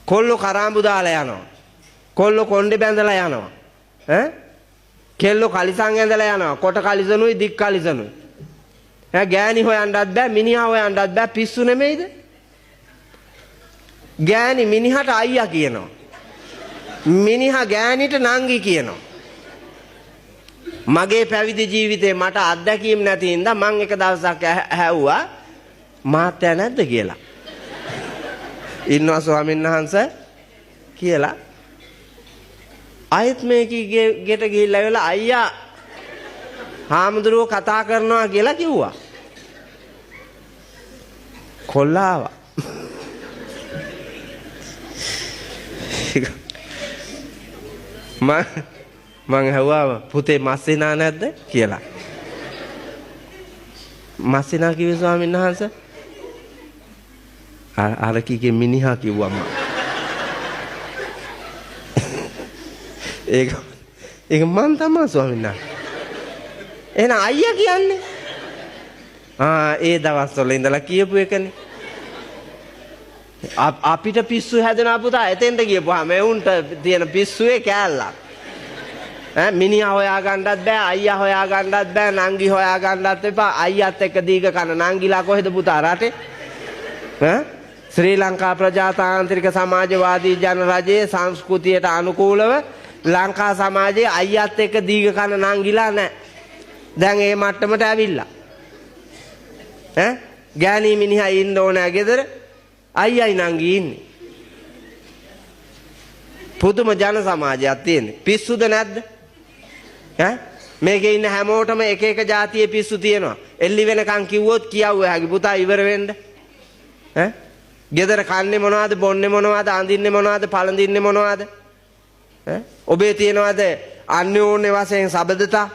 කොල්ලෝ කරාඹු දාලා යනවා. කොල්ලෝ කොණ්ඩේ බැඳලා යනවා. කෙල්ලෝ කලිසම් ඇඳලා යනවා. කොට කලිසනුයි දික් කලිසනුයි. ගෑණි හොයන්නත් බෑ මිනිහා හොයන්නත් බෑ පිස්සු නෙමෙයිද? ගෑණි මිනිහට අයියා කියනවා. මිනිහා ගෑණිට නංගි කියනවා. මගේ පැවිදි ජීවිතේ මට අත්දැකීම් නැති හින්දා මං එක දවසක් ඇහුවා මාත්‍යා නැද්ද කියලා. ඉන්නවා ස්වාමීන් වහන්සේ කියලා. ආයෙත් මේකේ ගෙට ගිහිල්ලා වෙලා අයියා හාමුදුරුවෝ කතා කරනවා කියලා කිව්වා. කොල්ලාවා. මං ඇහුවා පුතේ මස්සිනා නැද්ද කියලා. මස්සිනා කිව්වේ ස්වාමීන් වහන්සේ අර කීගේ මිනිහා කිව්වම. ඒක මං තමයි ස්වාමීන් වහන්සේ. එහෙනම් අයියා කියන්නේ ඒ දවස්වල ඉඳලා කියපු එකනේ. අපිට පිස්සු හැදෙනා පුතා එතෙන්ට ගියපුවාම එවුන්ට තියෙන පිස්සුවේ කෑල්ලක්. මිනිහා හොයා ගන්නවත් බෑ අයියා හොයා ගන්නවත් බෑ නංගි හොයා ගන්නවත් එපා අයියාත් එක්ක දීග කන නංගිලා කොහෙද පුතා රටේ? ශ්‍රී ලංකා ප්‍රජාතාන්ත්‍රික සමාජවාදී ජන රජයේ සංස්කෘතියට අනුකූලව ලංකා සමාජයේ අයියාත් එක්ක දීග කන නංගිලා නැහැ. දැන් ඒ මට්ටමට ඇවිල්ලා. ගෑණි මිනිහා ඉන්න ඕනෑ ගෙදර අයියයි නංගි ඉන්නේ. පුදුම ජන සමාජයක් තියෙන්නේ. පිස්සුද නැද්ද? මේකේ ඉන්න හැමෝටම එක එක જાතියේ පිස්සු තියෙනවා. එල්ලි වෙනකන් කිව්වොත් කියවුව හැකි පුතා ඉවර වෙන්න. ගෙදර කන්නේ මොනවද බොන්නේ මොනවද අඳින්නේ මොනවද පළඳින්නේ මොනවද? ඔබේ තියනවාද අන්‍යෝන්‍ය වශයෙන් සබඳතා?